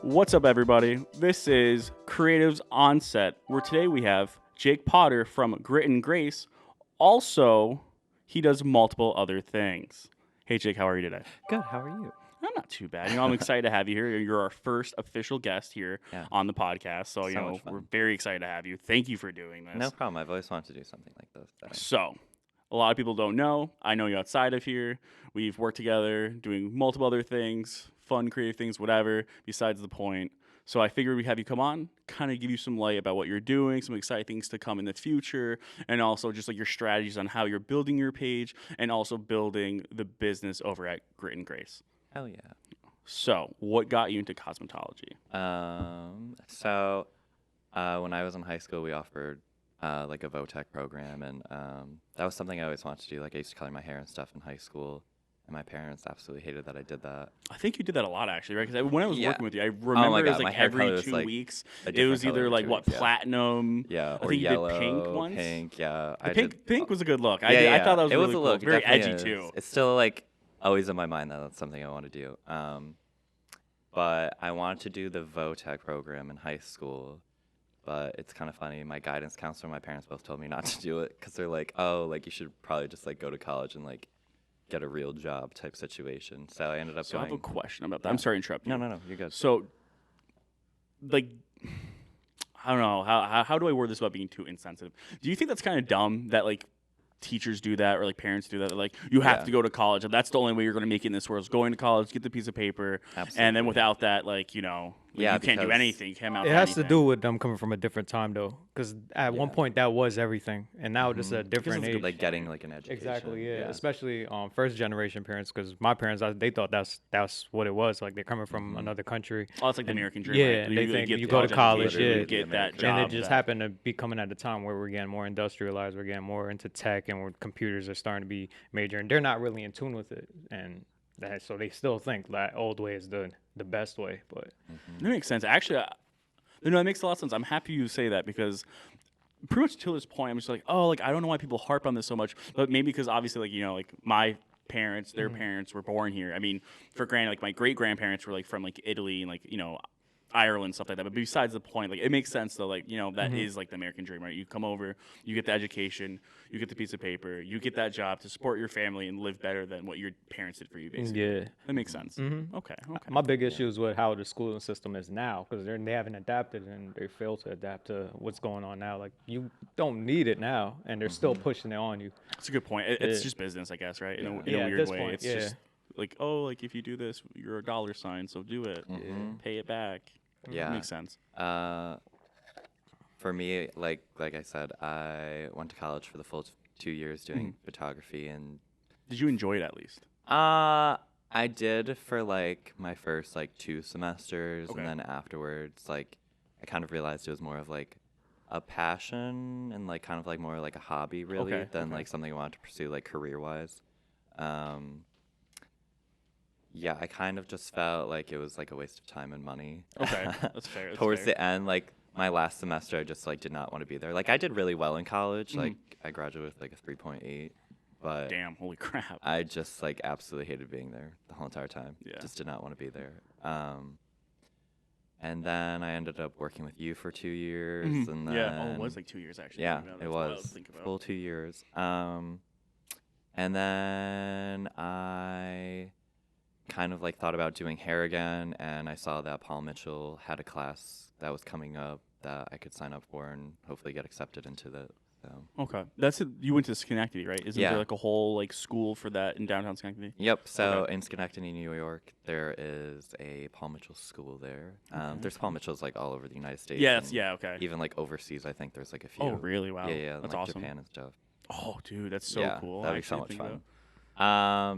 What's up, everybody? This is Creatives Onset, where today we have Jake Potter from Grit and Grace. Also, he does multiple other things. Hey, Jake, how are you today? Good. How are you? I'm not too bad. I'm excited to have you here. You're our first official guest here on the podcast. So, much fun. we're very excited to have you. Thank you for doing this. No problem. I've always wanted to do something like this. So, a lot of people don't know. I know you outside of here. We've worked together doing multiple other things, fun, creative things, whatever, besides the point. So I figured we'd have you come on, kind of give you some light about what you're doing, some exciting things to come in the future, and also just like your strategies on how you're building your page and also building the business over at Grit and Grace. Hell yeah. So what got you into cosmetology? When I was in high school, we offered like a VOTEC program, and that was something I always wanted to do. Like I used to color my hair and stuff in high school, and my parents absolutely hated that I did that. I think you did that a lot, actually, right? Because when I was working with you, I Oh remember my it God, was my like hair every color was, 2 like, weeks. a It was different color either like every 2 what, weeks, yeah. platinum? Yeah, I or think you yellow, did pink once. pink, yeah. Pink was a good look. Yeah, I thought that was it really was a cool. look. Very It edgy definitely too. is. It's still like always in my mind that that's something I want to do. But I wanted to do the VOTEC program in high school. But it's kind of funny. My guidance counselor and my parents both told me not to do it because they're like, oh, like you should probably just like go to college and like get a real job type situation. So I ended up So I going. have a question about that. Yeah. I'm sorry to interrupt you. No, you're good. So, like, I don't know. How do I word this without being too insensitive? Do you think that's kind of dumb that, like, teachers do that or, like, parents do that? Like, you have to go to college. And that's the only way you're going to make it in this world is going to college, get the piece of paper. Absolutely. And then without that, like, you can't do because anything. You can't amount It to has to anything. do with them coming from a different time, though, because at one point that was everything, and now just a different it's age. like getting like an education. Exactly, yeah. Especially first generation parents, because my parents, they thought that's what it was. Like they're coming from another country. Oh, it's like the American dream. Yeah, right? and they You think get you the go to college, education, yeah, you get that And job. And it just happened to be coming at a time where we're getting more industrialized, we're getting more into tech, and where computers are starting to be major, and they're not really in tune with it, and so they still think that old way is the best way. But That makes sense. Actually, that makes a lot of sense. I'm happy you say that because pretty much till this point, I'm just like, oh, like I don't know why people harp on this so much, but maybe because obviously, like like my parents, their parents were born here. I mean, for granted, like my great grandparents were like from like Italy and like Ireland, stuff like that. But besides the point, like it makes sense though. Like that is like the American dream, right? You come over, you get the education, you get the piece of paper, you get that job to support your family and live better than what your parents did for you, basically. yeah. That makes sense. Okay. My big issue is with how the schooling system is now, because they haven't adapted and they fail to adapt to what's going on now. Like you don't need it now, and they're still pushing it on you. That's a good point. It's just business, I guess, right? In a Yeah, at weird this way, point, it's yeah. just like, oh, like if you do this, you're a dollar sign, so do it, pay it back. Yeah. Makes sense. For me, like I said, I went to college for the full 2 years doing photography, and Did you enjoy it at least? I did for like my first like 2 semesters, Okay. and then afterwards, like I kind of realized it was more of like a passion and like kind of like more like a hobby really than like something I wanted to pursue like career wise. Yeah, I kind of just felt like it was like a waste of time and money. Okay, that's fair. Towards the end, like my last semester, I just like did not want to be there. Like I did really well in college. Like I graduated with like a 3.8, but Damn, holy crap. I just like absolutely hated being there the whole entire time. Yeah. Just did not want to be there. And then I ended up working with you for 2 years, and then it was like 2 years actually. yeah, That's it wild was to think about. full 2 years. And then I kind of like thought about doing hair again, and I saw that Paul Mitchell had a class that was coming up that I could sign up for and hopefully get accepted into the. So. Okay, that's it. You went to Schenectady, right? Isn't Yeah. there like a whole like school for that in downtown Schenectady? Yep. So Okay. in Schenectady, New York, there is a Paul Mitchell school there. There's Paul Mitchells like all over the United States. Yeah, and okay. Even like overseas, I think there's like a few. Oh, really? Wow. Yeah, That's like awesome. Japan and stuff. Oh, dude, that's so yeah, cool. That'd I be so actually much think fun. that-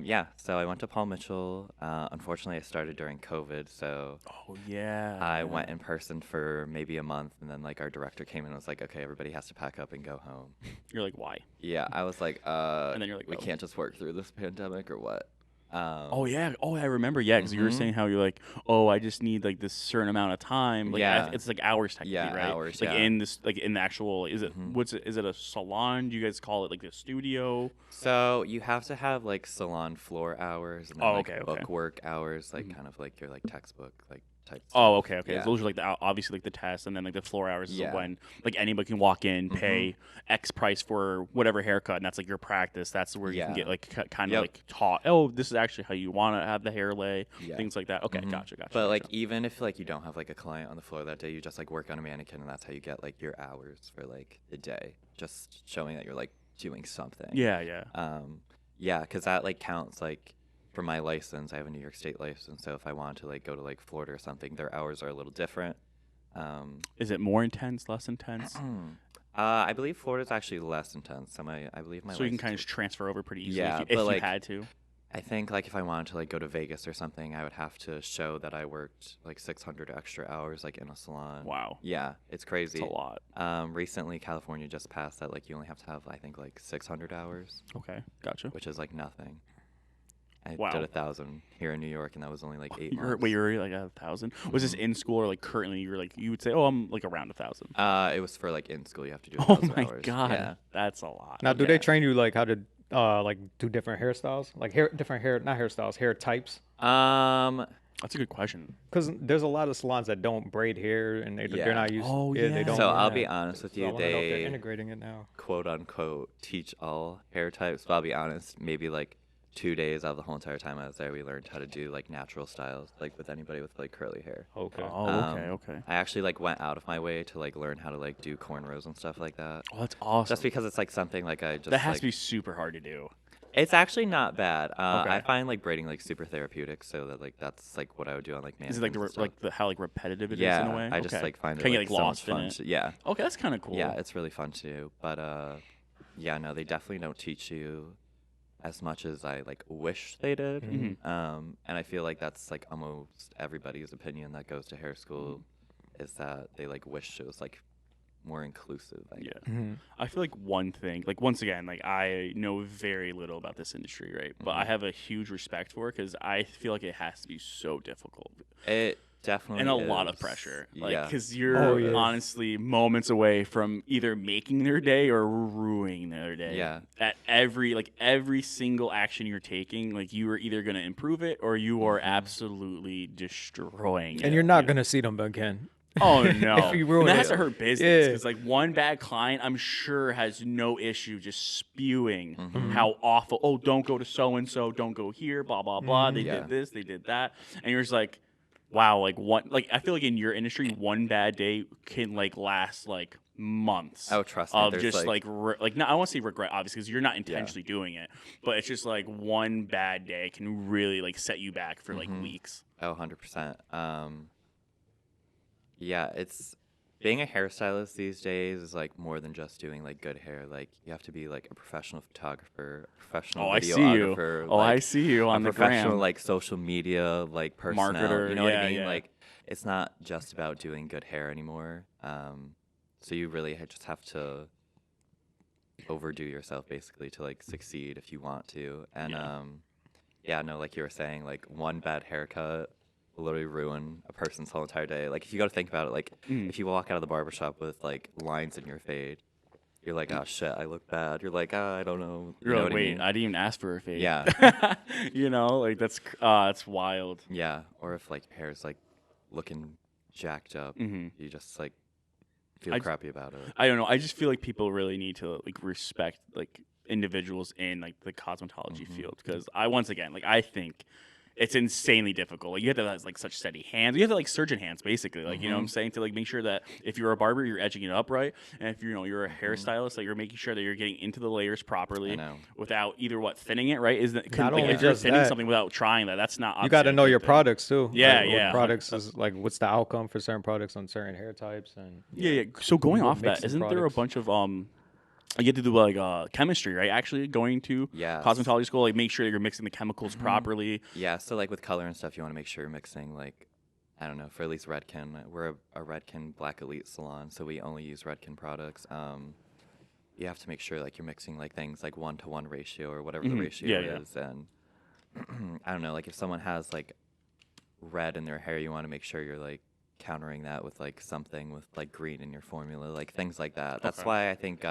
Yeah, so I went to Paul Mitchell. Unfortunately, I started during COVID, so Oh yeah. I went in person for maybe a month, and then like our director came in and was like, "Okay, everybody has to pack up and go home." You're like, why? Yeah, I was like, And then you're like, we oh. can't just work through this pandemic or what?" Oh yeah. Oh, I remember. Yeah, because you were saying how you're like, oh, I just need like this certain amount of time. Like, Yeah. it's like hours technically, Yeah, right? hours, Like yeah. in this, like in the actual, is it what's it? Is it a salon? Do you guys call it like the studio? So you have to have like salon floor hours and then Oh, like okay. book work hours, like kind of like your like textbook like type Oh, stuff. okay, okay. Yeah. Those are like obviously like the tests, and then like the floor hours is Yeah. when like anybody can walk in, pay X price for whatever haircut, and that's like your practice. That's where you can get Yeah. like kind of Yep. like taught. Oh, this is actually how you want to have the hair lay, Yeah. things like that. Okay, gotcha. But like even if like you don't have like a client on the floor that day, you just like work on a mannequin, and that's how you get like your hours for like the day, just showing that you're like doing something. yeah. Yeah, because that like counts like for my license. I have a New York State license, so if I want to like go to like Florida or something, their hours are a little different. Is it more intense, less intense? I believe Florida's actually less intense. So I believe my So you can license kind of was- transfer over pretty easily Yeah, if you but, like, had to. I think like if I wanted to like go to Vegas or something, I would have to show that I worked like 600 extra hours like in a salon. Wow, Yeah, it's crazy. it's a lot. Recently, California just passed that like you only have to have I think like 600 hours, Okay, gotcha. which is like nothing. I Wow. did 1,000 here in New York, and that was only like 8 months. Wait, you were like 1,000? Was this in school or like currently? You were like you would say, oh, I'm like around 1,000. It was for like in school. You have to do Oh 1,000 my hours. god, Yeah. that's a lot. Now, do Yeah. they train you like how to like do different hairstyles, like different hair, not hairstyles, hair types? That's a good question. Because there's a lot of salons that don't braid hair, and Yeah. they're not used. Oh, They yeah. don't. So I'll yeah. be honest with So I you, wanna know if they're they integrating it now. quote unquote teach all hair types. But I'll be honest, maybe like 2 days out of the whole entire time I was there, we learned how to do like natural styles, like with anybody with like curly hair. Okay. Oh, okay. I actually like went out of my way to like learn how to like do cornrows and stuff like that. Oh, that's awesome. Just because it's like something like I just that has like, to be super hard to do. It's actually not bad. Okay. I find like braiding like super therapeutic, so that like that's like what I would do on like Is it like mannequins the and stuff. how like repetitive it is yeah, in a way? I just Okay. like find it Can you like, get so lost much in fun. it? Yeah, Okay, that's kind of cool. yeah, it's really fun to do. But yeah, no, they definitely don't teach you as much as I like wish they did. Mm-hmm. And I feel like that's like almost everybody's opinion that goes to hair school is that they like wish it was like more inclusive. I Yeah. Mm-hmm. I feel like one thing, like once again, like I know very little about this industry, right? But I have a huge respect for it because I feel like it has to be so difficult It definitely and a lot of is. pressure. Like, Yeah. because you're Oh, yeah. honestly moments away from either making their day or ruining their day. Yeah. At every single action you're taking, like you are either going to improve it or you are absolutely destroying it. And you're not you know? gonna see them again. Oh no! If you ruin and that has it. to hurt business Yeah. because like one bad client, I'm sure has no issue just spewing Mm-hmm. how awful. Oh, don't go to so and so. Don't go here. Blah blah blah. They Yeah. did this. They did that. And you're just like, wow. Like I feel like in your industry, one bad day can like last like months. Oh, trust me, Of there's, just like- not, I want to say regret, obviously, because you're not intentionally doing it, but it's just like one bad day can really like set you back for like Mm-hmm. weeks. Oh, 100%. Yeah, it's being a hairstylist these days is like more than just doing like good hair. Like you have to be like a professional photographer, professional Oh, I see you. videographer. Oh, like, I see you on a the professional gram. like social media like personnel. Marketer, You know what yeah, I mean? yeah. Like it's not just about doing good hair anymore. So you really just have to overdo yourself basically to like succeed if you want to. And yeah, no, like you were saying, like one bad haircut will literally ruin a person's whole entire day. Like if you got to think about it, like if you walk out of the barbershop with like lines in your fade, you're like, oh shit, I look bad. You're like, I don't know. You You're know like, what I wait, mean? I didn't even ask for a fade. Yeah. You know, like that's wild. Yeah. Or if like hair's like looking jacked up, you just like feel I- crappy about it. I don't know. I just feel like people really need to like respect like individuals in like the cosmetology field because once again, like I think it's insanely difficult. Like you have to have like such steady hands. You have to like surgeon hands basically. Like you know what I'm saying, to like make sure that if you're a barber, you're edging it up right, and if you're a hairstylist, like you're making sure that you're getting into the layers properly I know. without either thinning it right. Is that Not like, only if you're just thinning that, something without trying that, that's not. You got to obviously a know good your thing. products too. Yeah, Like, what yeah. products is like what's the outcome for certain products on certain hair types and Yeah. So going What off that, mixing isn't there a products? bunch of you have to do like chemistry, right? Actually, going to Yes. cosmetology school, like make sure that you're mixing the chemicals properly. Yeah, so like with color and stuff, you want to make sure you're mixing like, I don't know, for at least Redken. We're a Redken Black Elite salon, so we only use Redken products. You have to make sure like you're mixing like things like 1-to-1 ratio or whatever the ratio Yeah, yeah. is. And I don't know, like if someone has like red in their hair, you want to make sure you're like countering that with like something with like green in your formula, like things like that. That's Okay. why I think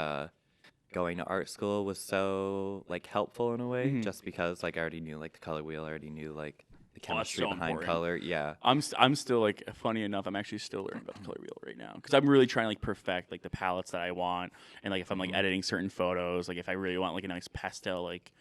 going to art school was so like helpful in a way, just because like I already knew like the color wheel, I already knew like the the chemistry so behind important. color. Yeah. I'm still like, funny enough, I'm actually still learning about the color wheel right now because I'm really trying to like perfect like the palettes that I want, and like if I'm like editing certain photos, like if I really want like a nice pastel like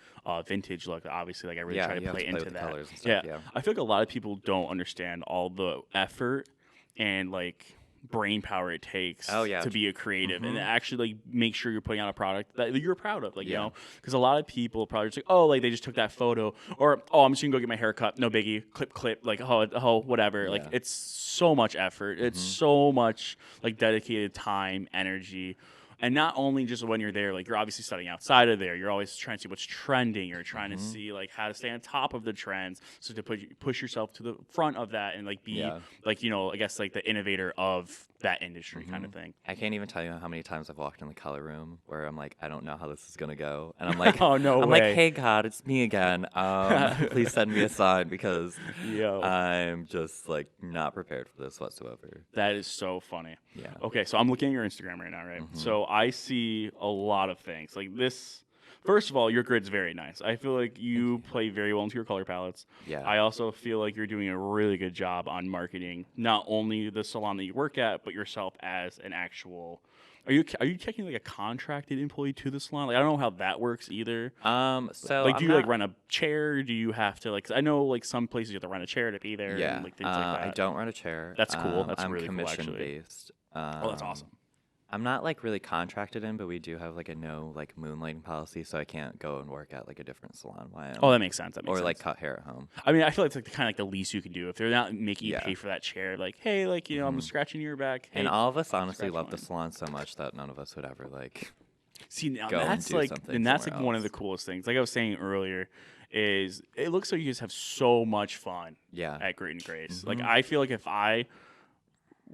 vintage look, obviously like I really Yeah, try to you have play to play into with the that. colors and stuff, yeah. I feel like a lot of people don't understand all the effort and like brain power it takes Oh, yeah. to be a creative and actually like make sure you're putting out a product that you're proud of, like you Yeah. know, because a lot of people probably just like, oh, like they just took that photo, or oh, I'm just gonna go get my hair cut, no biggie, clip, like oh whatever. Like Yeah. it's so much effort, it's so much like dedicated time, energy. And not only just when you're there, like you're obviously studying outside of there. You're always trying to see what's trending. You're trying to see like how to stay on top of the trends, so to push yourself to the front of that and like be Yeah. like, you know, I guess like the innovator of that industry kind of thing. I can't even tell you how many times I've walked in the color room where I'm like, I don't know how this is gonna go, and I'm like, Oh, no I'm way. like, hey God, it's me again. Please send me a sign because Yo. I'm just like not prepared for this whatsoever. That is so funny. Yeah. Okay, so I'm looking at your Instagram right now, right? So I see a lot of things. Like this, first of all, your grid's very nice. I feel like you play very well into your color palettes. Yeah. I also feel like you're doing a really good job on marketing not only the salon that you work at, but yourself as an actual. Are you checking like a contracted employee to the salon? Like I don't know how that works either. So Like, do I'm you like not- rent a chair? Do you have to like? 'Cause I know like some places you have to rent a chair to be there. Yeah. And, like things like that. I don't run a chair. That's cool. That's I'm really cool, commission actually. based. Oh, that's awesome. I'm not like really contracted in, but we do have like a no like moonlighting policy, so I can't go and work at like a different salon while I'm Oh, that makes sense. That makes or sense. like cut hair at home. I mean, I feel like it's like kind of like the least you can do if they're not making you Yeah. pay for that chair. Like, hey, like you know, I'm scratching your back. Hey, And all of us honestly scratch love the mine. salon so much that none of us would ever like. See, now go and that's do like, something and that's somewhere like one of the else. coolest things. Like I was saying earlier, is it looks like you guys have so much fun Yeah. at Grit and Grace. Like I feel like if I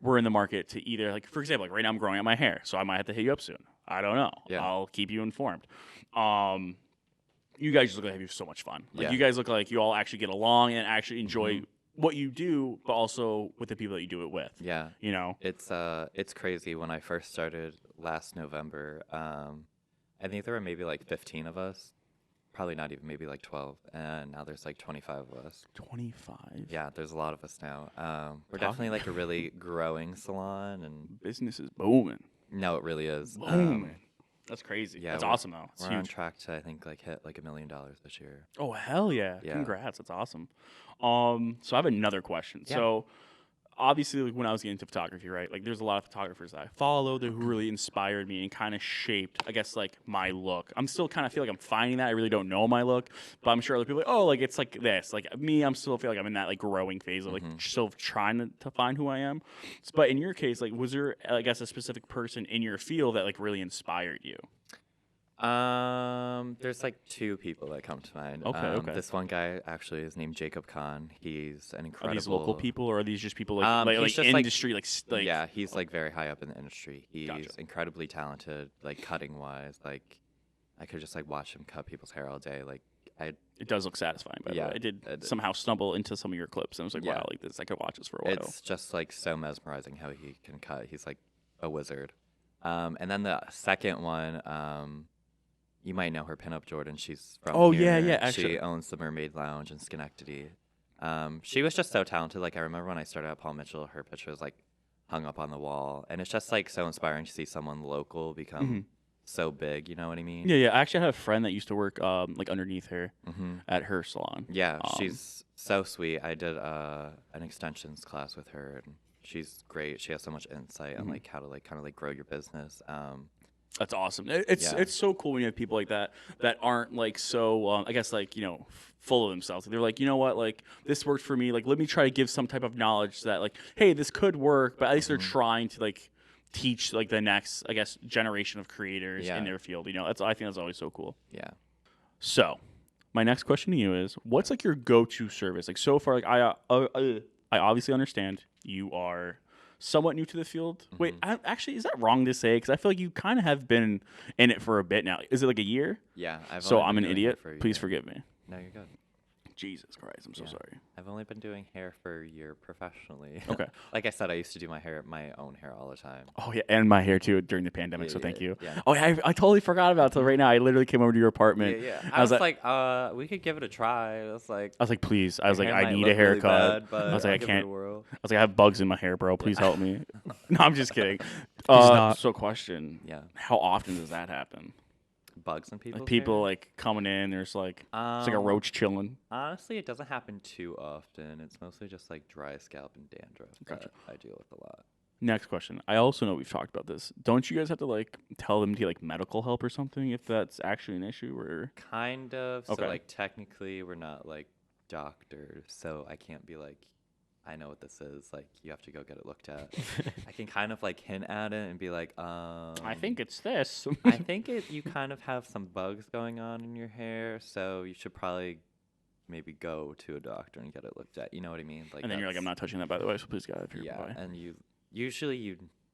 were in the market to either like, for example, like right now I'm growing out my hair, so I might have to hit you up soon. I don't know. Yeah. I'll keep you informed. You guys just look like you have so much fun. Like Yeah. you guys look like you all actually get along and actually enjoy what you do, but also with the people that you do it with. Yeah. You know? It's crazy. When I first started last November, I think there were maybe like 15 of us, probably not even, maybe like 12, and now there's like 25 of us. 25. Yeah, there's a lot of us now. We're Talk- definitely like a really growing salon, and Business is booming. no, it really is. Booming. That's crazy. yeah, That's we're- awesome though. It's We're on huge. track to I think like hit like $1 million this year. Oh hell yeah. Yeah. Congrats. That's awesome. So I have another question. Yeah. So obviously like when I was getting into photography, right? Like there's a lot of photographers that I followed who really inspired me and kind of shaped, I guess, like my look. I'm still kind of feel like I'm finding that. I really don't know my look, but I'm sure other people are like, oh, like it's like this. Like me, I'm still feel like I'm in that like growing phase of like still trying to find who I am. But in your case, like was there I guess a specific person in your field that like really inspired you? There's like two people that come to mind. Okay. This one guy actually is named Jacob Khan. He's an incredible. Are these local people or are these just people like He's like just, like- industry like Yeah, he's like very high up in the industry. He's Gotcha. incredibly talented, like cutting wise. Like I could just like watch him cut people's hair all day. Like It does look satisfying, by the Yeah, way. I did it- somehow stumble into some of your clips, and I was like, Yeah. wow, like this, I could watch this for a while. it's just like so mesmerizing how he can cut. He's like a wizard. And then the second one, you might know her, Pinup Jordan. She's from Oh, here. yeah, actually. She owns the Mermaid Lounge in Schenectady. She was just so talented. Like I remember when I started at Paul Mitchell, her picture was like hung up on the wall, and it's just like so inspiring to see someone local become so big. You know what I mean? Yeah. I actually had a friend that used to work like underneath her at her salon. Yeah, she's so sweet. I did an extensions class with her, and she's great. She has so much insight on like how to like kind of like grow your business. That's awesome. It's Yeah. it's so cool when you have people like that that aren't like so I guess like full of themselves. They're like, you know what, like this worked for me. Like let me try to give some type of knowledge that like, hey, this could work. But at least they're trying to like teach like the next I guess generation of creators Yeah. in their field. I think that's always so cool. Yeah. So, my next question to you is, what's like your go-to service? Like so far, like I obviously understand you are somewhat new to the field. Wait, actually, is that wrong to say? Because I feel like you kind of have been in it for a bit now. Is it like a year? Yeah. So only I'm been an doing it idiot. for a Please year. forgive me. No, you're good. Jesus Christ, I'm so Yeah. sorry. I've only been doing hair for a year professionally. Okay. Like I said, I used to do my own hair all the time. Oh yeah, and my hair too during the pandemic. Yeah, So thank you. yeah. Oh yeah, I totally forgot about it till right now. I literally came over to your apartment. Yeah. And I was like, we could give it a try. I was like, please. I was your like, hair I might need a look really haircut. bad, but I was like, I'll I give it can't. a whirl. I was like, I have bugs in my hair, bro. Please help me. No, I'm just kidding. not. So question. Yeah. How often does that happen? Bugs in people's Like people hair? like coming in, there's like it's like a Um, roach chilling. Honestly, it doesn't happen too often. It's mostly just like dry scalp and dandruff Gotcha. that I deal with a lot. Next question. I also know we've talked about this. Don't you guys have to like tell them to get like medical help or something if that's actually an issue or Kind of. Okay. So like technically we're not like doctors, so I can't be like, I know what this is. Like you have to go get it looked at. I can kind of like hint at it and be like, I think it's this. I think you kind of have some bugs going on in your hair, so you should probably maybe go to a doctor and get it looked at. You know what I mean? Like and then you're like, I'm not touching that by the way, so please get out of here. Yeah, Bye. and you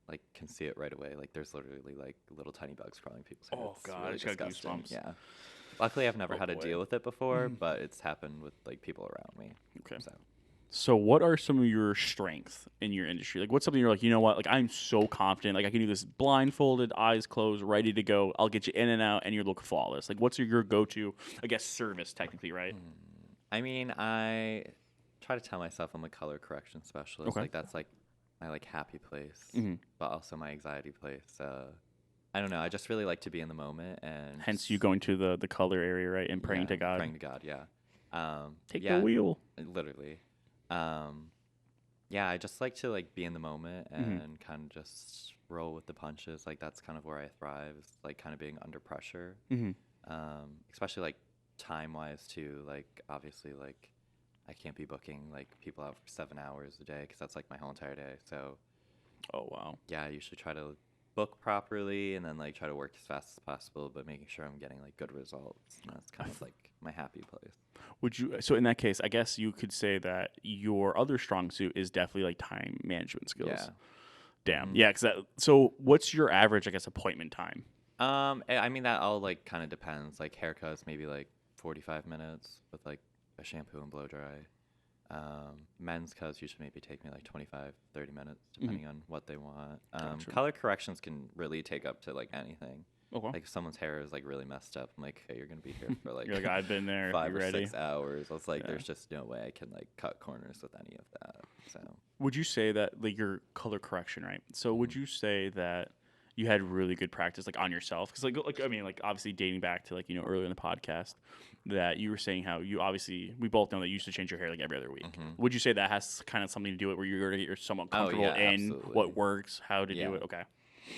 like can see it right away. Like there's literally like little tiny bugs crawling people's hair. Oh, It's God, I really just got disgusting. goosebumps. Yeah. Luckily, I've never Oh, had to boy. deal with it before, but it's happened with like people around me. Okay. So So what are some of your strengths in your industry? Like what's something you're like, you know what, like I'm so confident, like I can do this blindfolded, eyes closed, ready to go. I'll get you in and out and you look flawless. Like what's your go-to, I guess, service technically, right? I mean, I try to tell myself I'm a color correction specialist. Okay. Like that's like my like happy place, Mhm. but also my anxiety place. I don't know. I just really like to be in the moment, and Hence you going to the color area, right? And praying to God. Praying to God, yeah. Take yeah, the wheel. literally. Yeah, I just like to like be in the moment and kind of just roll with the punches. Like that's kind of where I thrive. Is like kind of being under pressure, Mm-hmm. especially like time wise too. Like obviously like I can't be booking like people out for 7 hours a day because that's like my whole entire day. So Oh wow. yeah, I usually try to book properly and then like try to work as fast as possible, but making sure I'm getting like good results. And that's kind of like my happy place. Would you? So in that case, I guess you could say that your other strong suit is definitely like time management skills. Yeah. Damn. Yeah. So what's your average, I guess, appointment time? I mean that all like kind of depends. Like haircuts, maybe like 45 minutes with like a shampoo and blow dry. Men's cuts usually maybe take me like 25, 30 minutes depending on what they want. Gotcha. Color corrections can really take up to like anything. Okay. Like if someone's hair is like really messed up, I'm like, hey, you're gonna be here for like, You're like, I've been there. 5 You or ready? 6 hours. I was like, Yeah. there's just no way I can like cut corners with any of that. So Would you say that like your color correction, right? So would you say that you had really good practice like on yourself? Because like I mean, like obviously dating back to like earlier in the podcast that you were saying how you obviously we both know that you used to change your hair like every other week. Would you say that has kind of something to do with where you're somewhat comfortable yeah, in absolutely. what works, how to Yeah. do it? Okay.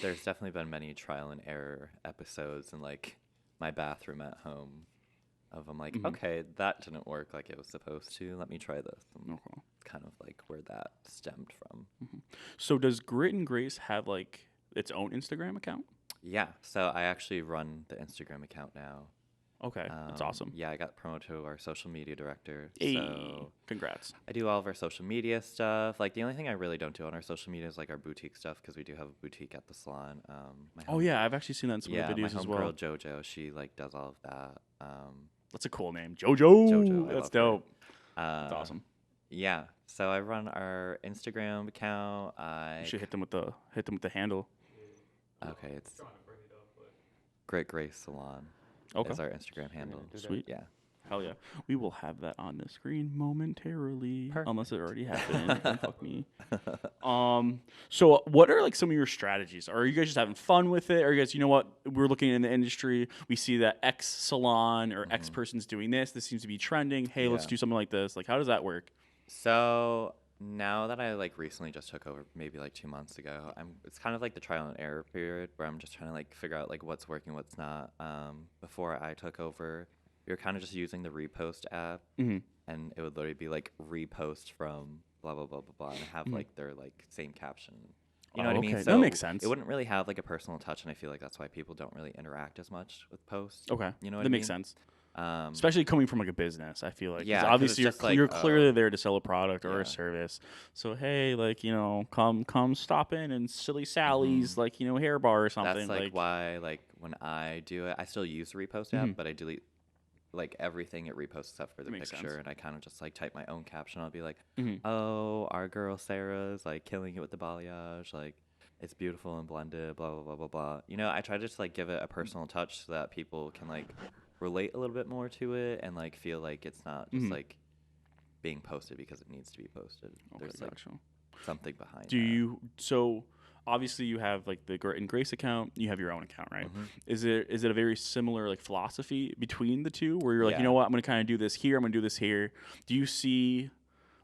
there's definitely been many trial and error episodes in like my bathroom at home of I'm like, okay, that didn't work like it was supposed to. Let me try this. And Okay. it's kind of like where that stemmed from. So does Grit and Grace have like its own Instagram account? Yeah. So I actually run the Instagram account now. Okay, that's awesome. Yeah, I got promoted to our social media director. Hey, So congrats. I do all of our social media stuff. Like the only thing I really don't do on our social media is like our boutique stuff because we do have a boutique at the salon. Oh yeah, I've actually seen that in some yeah, of the my videos as well. homegirl JoJo, she like does all of that. That's a cool name, JoJo. JoJo, I That's love her. dope. Uh, That's awesome. Yeah, so I run our Instagram account. You should hit them with the handle. Okay, it's Great Grace Salon. Okay. Is our Instagram handle. Sweet. Yeah. Hell yeah. We will have that on the screen momentarily. Perfect. Unless it already happened. Don't fuck me. So what are like some of your strategies? Are you guys just having fun with it? Or you guys, you know what? We're looking in the industry. We see that X salon or X person's doing this. This seems to be trending. Hey, let's Yeah. do something like this. Like, how does that work? So now that I like recently just took over, maybe like 2 months ago, it's kind of like the trial and error period where I'm just trying to like figure out like what's working, what's not. Before I took over, we were kind of just using the repost app, and it would literally be like repost from blah blah blah blah blah, and have like their like same caption. You know Oh, what I mean? okay. So That makes sense. It wouldn't really have like a personal touch, and I feel like that's why people don't really interact as much with posts. Okay. You know what that I makes mean? sense. Especially coming from like a business, I feel like. 'Cause Yeah, 'cause obviously it's just like, you're clearly there to sell a product or yeah. a service. So hey, like come stop in and Silly Sally's like hair bar or something. That's like why like when I do it, I still use the repost app, but I delete like everything it reposts except for the That makes picture, sense. and I kind of just like type my own caption. I'll be like, Mhm. "Oh, our girl Sarah's like killing it with the balayage, like it's beautiful and blended, blah blah blah blah blah." You know, I try to just like give it a personal touch so that people can like relate a little bit more to it and like feel like it's not just Mhm. like being posted because it needs to be posted. Okay, There's like gotcha. something behind Do that. you so obviously you have like the Grit and Grace account, you have your own account, right? Mhm. Is it a very similar like philosophy between the two where you're like, you know Yeah. what, I'm gonna kind of do this here, I'm gonna do this here. Do you see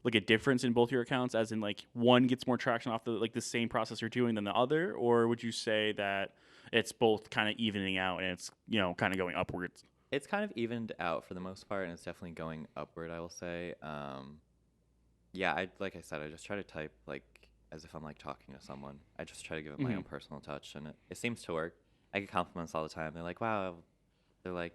like a difference in both your accounts, as in like one gets more traction off the like the same process you're doing than the other, or would you say that it's both kind of evening out and it's kind of going upwards? It's kind of evened out for the most part, and it's definitely going upward, I will say. Yeah, like I said, I just try to type like as if I'm like talking to someone. I just try to give it my Mhm. own personal touch, and it seems to work. I get compliments all the time. They're like, "Wow," they're like,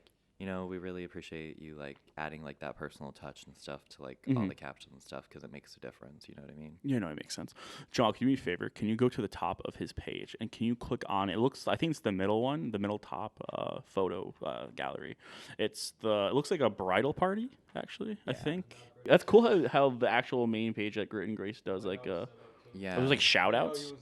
we really appreciate you like adding like that personal touch and stuff to like all Mhm. the captions and stuff because it makes a difference. You know what I mean? Yeah, no, it makes sense. John, can you do me a favor? Can you go to the top of his page and can you click on it? Looks, I think it's the middle one, the middle top photo gallery. It looks like a bridal party, actually. I Yeah. think that's cool how the actual main page that Grit and Grace does like Yeah. it was like shout outs.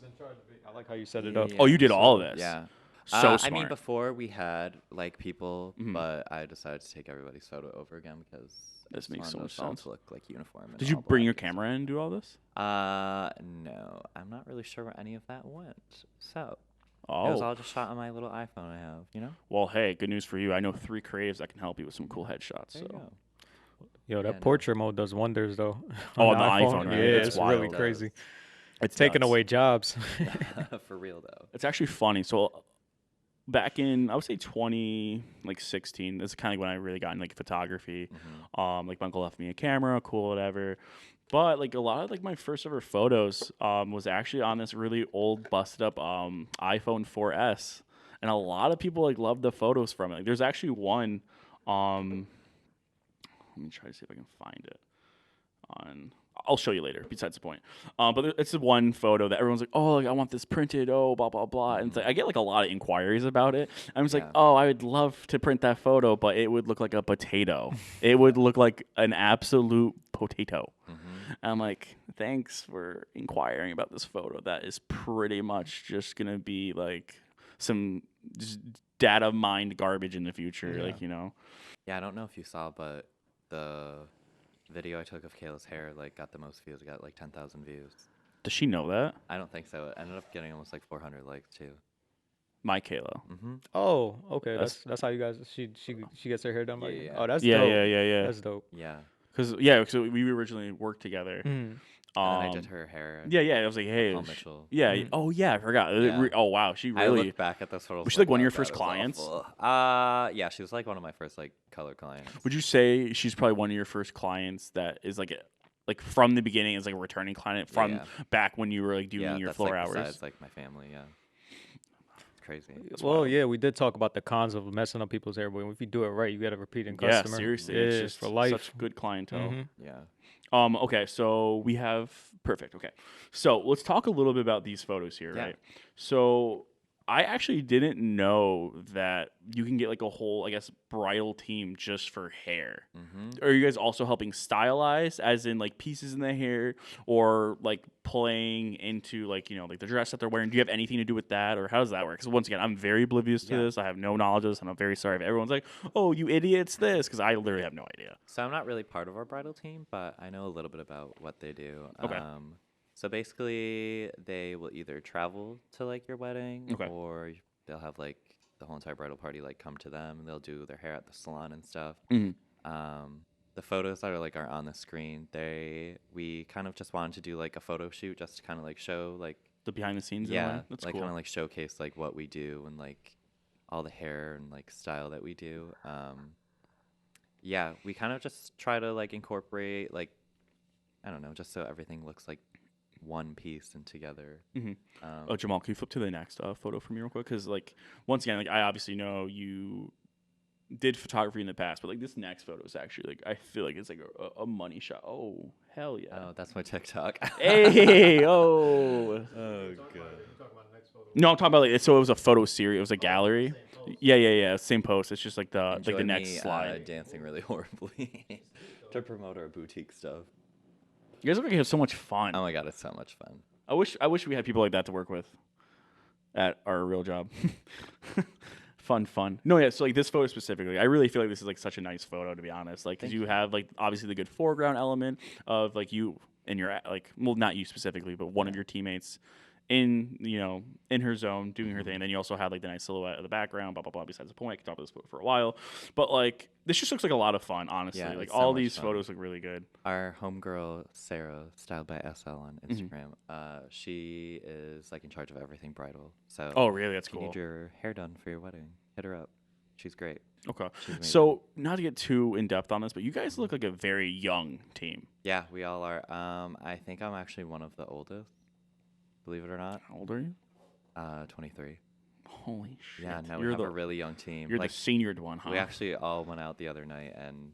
I like how you set it up. Oh, you did Yeah. all of this. Yeah. So I mean, smart. before we had like people, Mhm. but I decided to take everybody's photo over again because I This just makes so wanted much us all sense. to look like uniform. And Did you all bring your black and camera in and do all this? stuff. No, I'm not really sure where any of that went. So it was Oh, all just shot on my little iPhone I have. You know. well, hey, good news for you. I know 3 creatives that can help you with some cool headshots. There So. you go. Yo, that Yeah, no. portrait mode does wonders though. Oh, on the iPhone, right? Yeah, It's it's really wild. crazy. It's Taking nuts. away jobs. For real though. It's actually funny. So back in I would say 16. This is kind of when I really got into like photography. Like my uncle left me a camera, cool, whatever. But like a lot of like my first ever photos was actually on this really old, busted up iPhone 4S, and a lot of people like love the photos from it. Like, there's actually one. Let me try to see if I can find it on. I'll show you later. Besides the point, but it's the one photo that everyone's like, "Oh, like, I want this printed." Oh, blah blah blah, and it's like, I get like a lot of inquiries about it. I'm just like, Yeah. "Oh, I would love to print that photo, but it would look like a potato. It would look like an absolute potato." And I'm like, "Thanks for inquiring about this photo. That is pretty much just gonna be like some just data mined garbage in the future, Yeah. like." Yeah, I don't know if you saw, but the video I took of Kayla's hair like got the most views. It got like 10,000 views. Does she know that? I don't think so. It ended up getting almost like 400 likes too. My Kayla. Oh, okay. That's- That's how you guys. She gets her hair done by you. Yeah. Oh, that's Yeah, dope. yeah. That's dope. Yeah. Because we originally worked together. Mm. And then I did her hair. Yeah, I was like, hey, Paul Mitchell. yeah. Mhm. Oh, yeah, I forgot. Yeah. Oh, wow, she I really. look back at those photos. Was she like one of your "Wow, first that is clients? awful." Yeah, she was like one of my first like color clients. Would you say she's probably one of your first clients that is like from the beginning is like a returning client from Yeah. back when you were like doing your that's floor like hours? besides like my family. Yeah. It's crazy. Well, wild. yeah, we did talk about the cons of messing up people's hair, but if you do it right, you get a repeating Yeah, customer. seriously, Yeah, it's just for life. such good clientele. Mhm. Yeah. Okay, so we have perfect. Okay, so let's talk a little bit about these photos here, Yeah. right? So I actually didn't know that you can get like a whole, I guess, bridal team just for hair. Are you guys also helping stylize, as in like pieces in the hair, or like playing into like like the dress that they're wearing? Do you have anything to do with that, or how does that work? Because once again, I'm very oblivious to Yeah. this. I have no knowledge of this, and I'm very sorry if everyone's like, "Oh, you idiots!" This because I literally have no idea. So I'm not really part of our bridal team, but I know a little bit about what they do. Okay. So basically, they will either travel to like your wedding, Okay. or they'll have like the whole entire bridal party like come to them, and they'll do their hair at the salon and stuff. Mhm. The photos that are on the screen, we kind of just wanted to do like a photo shoot just to kind of like show like The behind the scenes. in a yeah, way? That's like cool. kind of like showcase like what we do and like all the hair and like style that we do. Yeah, we kind of just try to like incorporate like I don't know, just so everything looks like one piece and together. Mhm. Oh, Jamal, can you flip to the next photo for me real quick? Because like once again, like I obviously know you did photography in the past, but like this next photo is actually like I feel like it's like a money shot. Oh hell yeah! Oh, that's my TikTok. Hey oh. Oh god. No, I'm talking about like so it was a photo series. It was a gallery. Yeah. Same post. It's just like the Enjoy next me slide. dancing really horribly to promote our boutique stuff. You guys look like you have so much fun. Oh my god, it's so much fun. I wish we had people like that to work with at our real job. Fun. No, yeah. So like this photo specifically, I really feel like this is like such a nice photo to be honest. Like because you have like obviously the good foreground element of like you and your like well not you specifically but one of your teammates in in her zone doing her thing. And then you also had like the nice silhouette of the background. Blah blah blah. Besides the point, I could talk about this photo for a while, but like this just looks like a lot of fun. Honestly, Yeah, like it's so all much these fun. photos look really good. Our homegirl Sarah, styled by SL on Instagram, she is like in charge of everything bridal. So Oh really? That's if you cool. need your hair done for your wedding, hit her up. She's great. Okay. She's amazing. So not to get too in depth on this, but you guys look like a very young team. Yeah, we all are. I think I'm actually one of the oldest. Believe it or not. How old are you? 23. Holy shit! Yeah, no, we you're have a really young team. you're Like, the seniored one, huh? we actually all went out the other night, and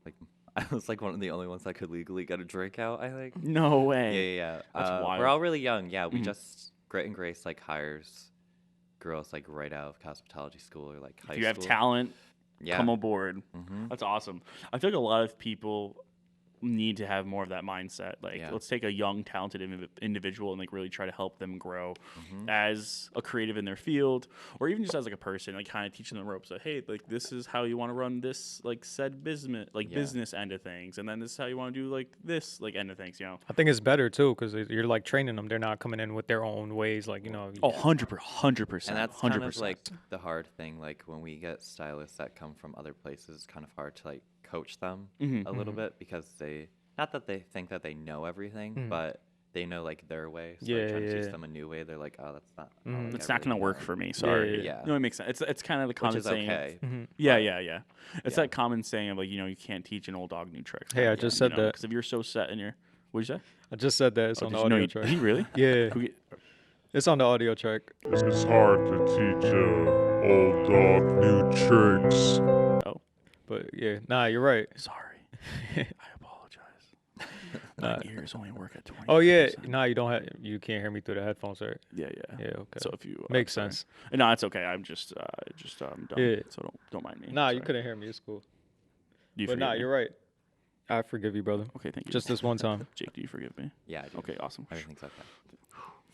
like I was like one of the only ones that could legally get a drink out. I think. No Yeah, way. yeah. That's wild. We're all really young. Yeah, we Mhm. just Grit and Grace like hires girls like right out of cosmetology school or like high If you have school. talent, Yeah. come aboard. Mm-hmm. That's awesome. I feel like a lot of people need to have more of that mindset. Like, Yeah. let's take a young, talented individual and like really try to help them grow Mm-hmm. as a creative in their field, or even just as like a person. Like, kind of teaching them the ropes. Like, hey, like this is how you want to run this like said business, like Yeah. business end of things, and then this is how you want to do like this like end of things. You know. I think it's better too because you're like training them. They're not coming in with their own ways. Like Oh, 100%. And that's 100%. kind of like the hard thing. Like when we get stylists that come from other places, it's kind of hard to like coach them Mhm. a little bit because they, not that they think that they know everything, but they know like their way. So like, trying to teach them a new way, they're like, oh, that's not. how, like, It's I not going really to work know." for me. Sorry. yeah. No, it makes sense. It's kind of the Which common is saying. okay. Yeah. It's Yeah. that common saying of like you can't teach an old dog new tricks. Hey, I just said that. Because if you're so set in your, what'd you say? I just said that it's on the Did you know audio you, track. did he really? Yeah, Who get- it's on the audio track. It's hard to teach a old dog new tricks. oh, But yeah, nah, you're right. sorry. I apologize. My ears only work at 20. Oh yeah, nah, you can't hear me through the headphones, right? Yeah. Yeah, okay. So if you Makes sorry. sense. No, it's okay. I'm just dumb. Yeah. So don't mind me. Nah, you Sorry. couldn't hear me. It's cool. Do you But forgive nah, me? you're right. I forgive you, brother. Okay, thank you. Just this one time. Jake, do you forgive me? Yeah, I do. Okay, awesome. Everything's okay.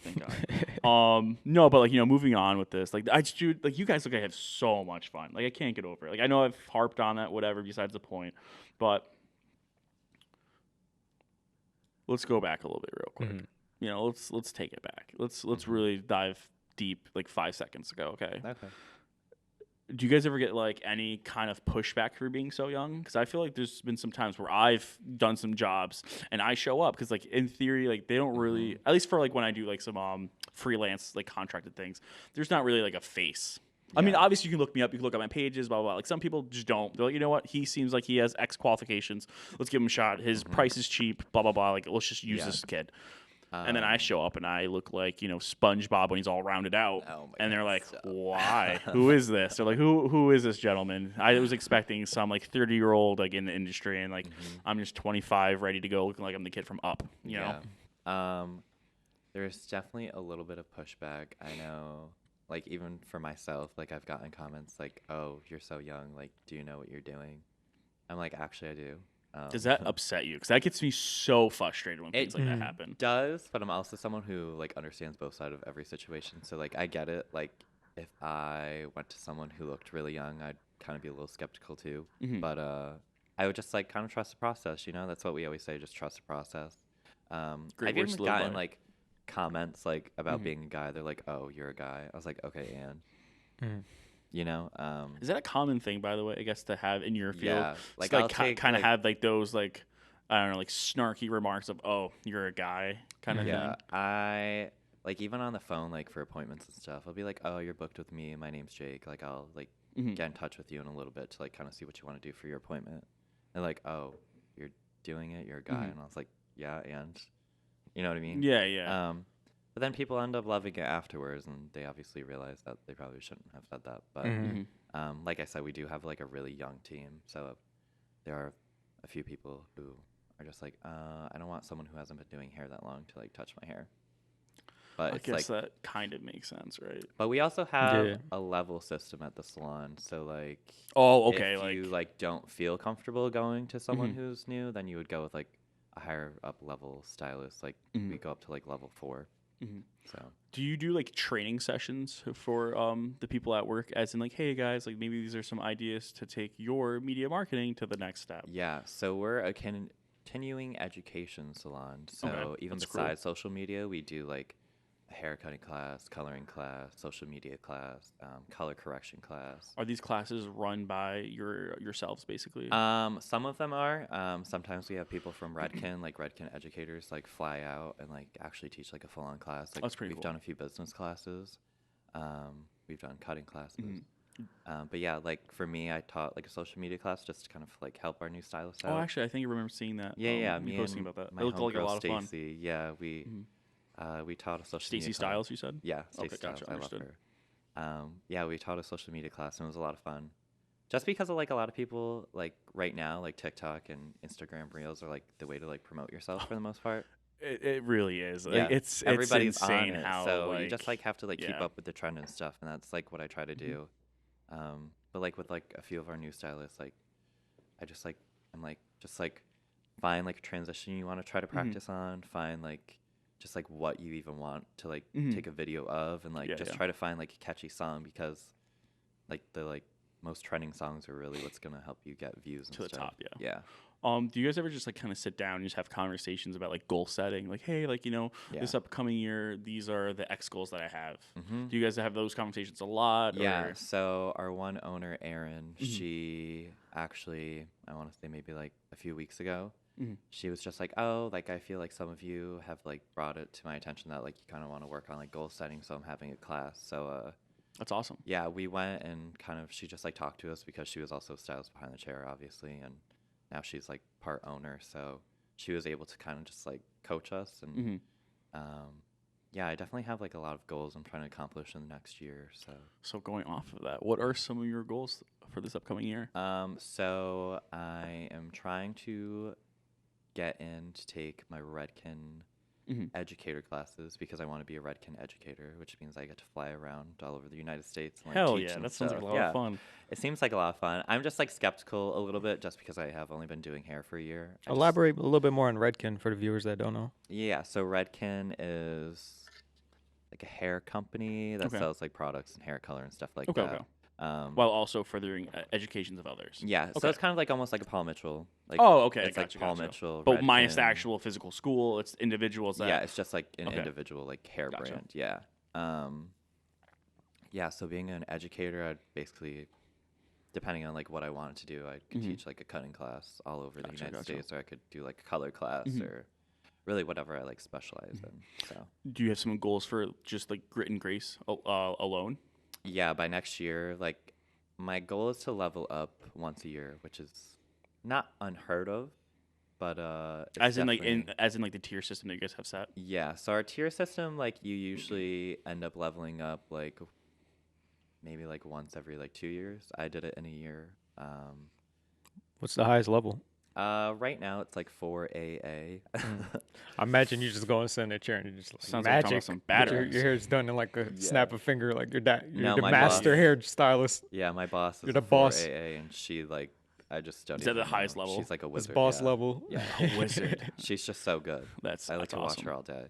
Thank God. No, but like moving on with this, like I just do, like you guys look like I have so much fun. Like I can't get over it. Like I know I've harped on that, whatever. Besides the point, but let's go back a little bit real quick. Mhm. Let's take it back. Let's really dive deep, like 5 seconds ago. Okay. Okay. Do you guys ever get like any kind of pushback for being so young? Because I feel like there's been some times where I've done some jobs and I show up because like in theory like they don't really, at least for like when I do like some freelance like contracted things, there's not really like a face. I mean, Yeah. obviously you can look me up, you can look at my pages, blah blah blah. Like some people just don't. They're like, you know what? He seems like he has X qualifications. Let's give him a shot. His price is cheap. Blah blah blah. Like let's just use Yeah. this kid. And then I show up and I look like, SpongeBob when he's all rounded out. Oh my and they're God, like, stop. why? Who is this? They're like, who is this gentleman? I was expecting some like 30-year-old like in the industry, and like I'm just 25, ready to go, looking like I'm the kid from Up. You know? Yeah. There's definitely a little bit of pushback. I know, like even for myself, like I've gotten comments like, "Oh, you're so young. Like, do you know what you're doing?" I'm like, "Actually, I do." Does that upset you? Because that gets me so frustrated when things like that Mhm. happen. Does, but I'm also someone who like understands both sides of every situation. So like I get it. Like if I went to someone who looked really young, I'd kind of be a little skeptical too. Mhm. But I would just like kind of trust the process. That's what we always say. Just trust the process. Great I've words even to live gotten by. like comments like about being a guy. They're like, "Oh, you're a guy." I was like, "Okay, and." Mhm. Is that a common thing, by the way? I guess to have in your field, Yeah, like, like, I'll take, kind of like- have like those like I don't know, like snarky remarks of "Oh, you're a guy" kind of Yeah, thing. I like even on the phone, like for appointments and stuff, I'll be like, "Oh, you're booked with me. My name's Jake. Like, I'll like Mhm. get in touch with you in a little bit to like kind of see what you want to do for your appointment." And like, "Oh, you're doing it. You're a guy." Mhm. And I was like, "Yeah, and you know what I mean?" Yeah. But then people end up loving it afterwards, and they obviously realize that they probably shouldn't have said that. But Mhm. like I said, we do have like a really young team, so there are a few people who are just like, I don't want someone who hasn't been doing hair that long to like touch my hair. but I it's guess like. that kind of makes sense, right? But we also have Yeah. a level system at the salon, so like. Oh, okay. If you like don't feel comfortable going to someone Mhm. who's new, then you would go with like a higher up level stylist. Like we go up to like level 4. Mhm. So Do you do like training sessions for the people at work, as in like, hey guys, like maybe these are some ideas to take your media marketing to the next step? yeah, so we're a continuing education salon. So Okay, even that's cool. besides social media, we do like a haircutting class, coloring class, social media class, color correction class. Are these classes run by yourselves basically? Some of them are. Sometimes we have people from Redken, like Redken educators, like fly out and like actually teach like a full-on class. Like That's pretty we've cool. done a few business classes. We've done cutting classes. Mhm. But yeah, like for me, I taught like a social media class just to kind of like help our new stylists Oh, out. actually, I think I remember seeing that. Yeah, Me me posting and about that. my It looked like a homegirl lot of fun. Stacy. Yeah, Mhm. we taught a social Stacey media Styles, class. you said? Yeah, Okay, Stacy Styles. gotcha. I love Understood. her. Yeah, we taught a social media class and it was a lot of fun. Just because of like a lot of people like right now, like TikTok and Instagram Reels are like the way to like promote yourself for the most part. It really is. Like, Yeah, it's everybody's on insane it, how so you just like have to like keep yeah. up with the trend and stuff, and that's like what I try to do. But like with like a few of our new stylists, like I just like I'm like just like find like a transition you want to try to practice on, find like just like what you even want to like take a video of, and like Yeah, just yeah. try to find like a catchy song because like the like most trending songs are really what's gonna help you get views and To the stuff. top, yeah. Yeah. Do you guys ever just like kind of sit down and just have conversations about like goal setting? Like, hey, like, this Yeah. upcoming year, these are the X goals that I have. Mhm. Do you guys have those conversations a lot? Yeah, Or? so our one owner, Erin, she actually, I want to say maybe like a few weeks ago, she was just like, oh, like I feel like some of you have like brought it to my attention that like you kind of want to work on like goal setting, so I'm having a class. So That's awesome. yeah, we went and kind of she just like talked to us because she was also a stylist behind the chair, obviously, and now she's like part owner, so she was able to kind of just like coach us and yeah, I definitely have like a lot of goals I'm trying to accomplish in the next year. So going off of that, what are some of your goals for this upcoming year? So I am trying to get in to take my Redken educator classes because I want to be a Redken educator, which means I get to fly around all over the United States and like Hell teach yeah, and that sounds like a stuff. lot Yeah. of fun. It seems like a lot of fun. I'm just like skeptical a little bit just because I have only been doing hair for a year. Elaborate a little bit more on Redken for the viewers that don't know. Yeah, so Redken is like a hair company that Okay. sells like products and hair color and stuff like Okay, that. okay. While also furthering educations of others. Yeah, so Okay. it's kind of like almost like a Paul Mitchell. Like, Oh, okay. It's Gotcha, like Paul gotcha. Mitchell, But minus the Redken. actual physical school, it's individuals that. Yeah, it's just like an Okay. individual like hair Gotcha. brand. Yeah. Yeah, so being an educator, I'd basically, depending on like what I wanted to do, I could teach like a cutting class all over the Gotcha, United gotcha. States, or I could do like a color class or really whatever I like specialize in. So Do you have some goals for just like grit and grace alone? yeah, by next year, like my goal is to level up once a year, which is not unheard of, but it's As in definitely- like the tier system that you guys have set? Yeah, so our tier system, like you usually end up leveling up like maybe like once every like 2 years. I did it in a year. What's the highest level? Right now it's like 4AA. I imagine you just go and sit in a chair and you just like Sounds like you're talking magic. about some but your batteries. hair's done in like a snap of finger, like you're No, the my master boss- hair stylist. Yeah, my boss is You're the a boss. 4AA, and she like I just don't. Is that the even highest know. level? She's like a It's wizard. boss yeah. level. Yeah, A wizard. she's just so good. That's I like that's to awesome. watch her all day.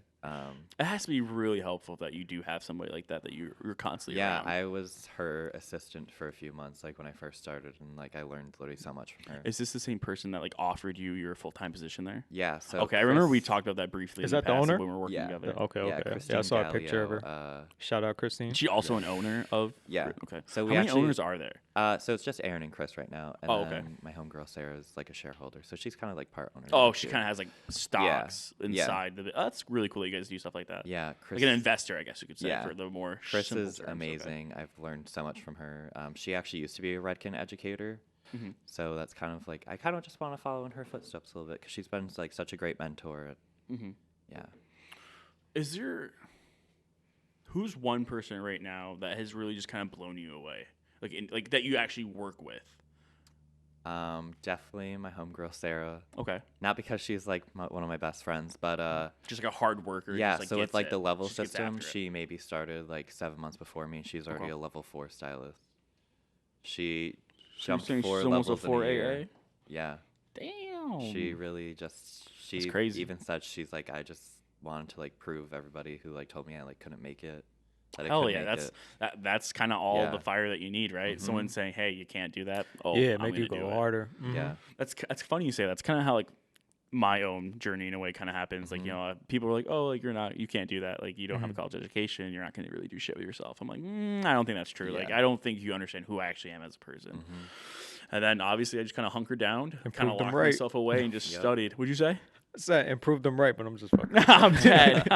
It has to be really helpful that you do have somebody like that you're constantly Yeah, around. I was her assistant for a few months, like when I first started, and like I learned literally so much from her. Is this the same person that like offered you your full-time position there? Yeah. So Okay, I remember we Chris- talked about that briefly. Is in that the past, like, owner? when we were working Yeah. together? Okay, Yeah, okay. Christine Yeah, I saw a picture of Gallio, her. Shout out Christine. Is she also an owner of? Yeah. Okay. So How we many actually- owners are there? So it's just Aaron and Chris right now, and Oh, okay. then my homegirl Sarah is like a shareholder, so she's kind of like part owner. Oh, now, she too. kind of has like stocks Yeah. inside. That's really cool that you guys do stuff like that. Yeah, Chris. Like an investor, I guess you could say, Yeah. for the more Chris simple is terms. Okay. amazing. I've learned so much from her. She actually used to be a Redken educator, Mhm. so that's kind of like I kind of just want to follow in her footsteps a little bit because she's been like such a great mentor. Mhm. Yeah. Is there who's one person right now that has really just kind of blown you away, like that you actually work with? Definitely my homegirl Sarah. Okay. Not because she's like one of my best friends, but Just like a hard worker. yeah. Just, like, So with gets like it. the level Just gets system, after it. she maybe started like 7 months before me, and she's already Okay. a level 4 stylist. She So you're jumped saying 4 she's almost a levels in a 4 year. AA? Yeah. Damn. She really just That's she crazy. even said she's like I just wanted to like prove everybody who like told me I like couldn't make it that I Hell could yeah, make it. that's kind of all the Yeah. fire that you need, right? Someone saying, "Hey, you can't do that." Oh, Yeah, I'm make you gonna do go it. harder. Yeah. That's funny you say that. That's kind of how like my own journey in a way kind of happens. Like, people are like, "Oh, like you can't do that. Like, you don't have a college education. You're not going to really do shit with yourself." I'm like, I don't think that's true. Like, Yeah. I don't think you understand who I actually am as a person. And then obviously I just kind of hunkered down, kind of proved them locked right. myself away and just Yep. studied. What'd you say? Said and proved them right, but I'm just fucking. I'm dead.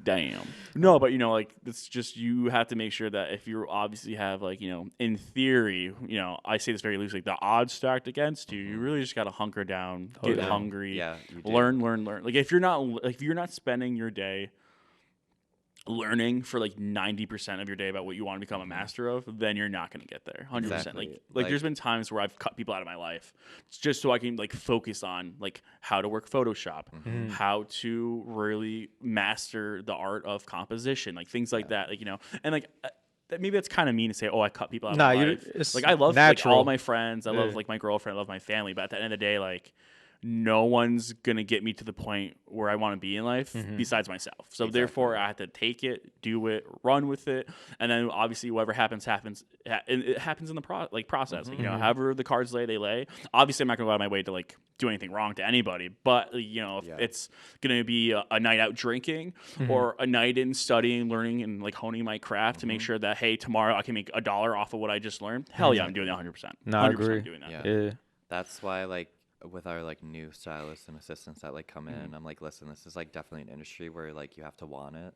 Damn. No, but like it's just you have to make sure that if you obviously have like in theory, I say this very loosely, the odds stacked against you, you really just got to hunker down, get yeah. hungry, Yeah, you do. learn. Like if you're not spending your day learning for like 90% of your day about what you want to become a master of, then you're not going to get there 100%. Exactly. Like there's been times where I've cut people out of my life just so I can like focus on like how to work Photoshop, how to really master the art of composition, like things like that, like and like maybe that's kind of mean to say, oh, I cut people out of my life. It's Like I love natural. like all my friends, I love Yeah. like my girlfriend, I love my family, but at the end of the day, like no one's gonna get me to the point where I want to be in life besides myself. So therefore, I have to take it, do it, run with it, and then obviously whatever happens. It happens in the process. Like, however the cards lay, they lay. Obviously, I'm not gonna go out of my way to like do anything wrong to anybody. But if it's gonna be a night out drinking or a night in studying, learning, and like honing my craft to make sure that hey, tomorrow I can make $1 off of what I just learned. Hell yeah, I'm doing that 100%. No, I 100% agree. doing that. Yeah. Yeah. That's why like with our like new stylists and assistants that like come in, I'm like, listen, this is like definitely an industry where like you have to want it,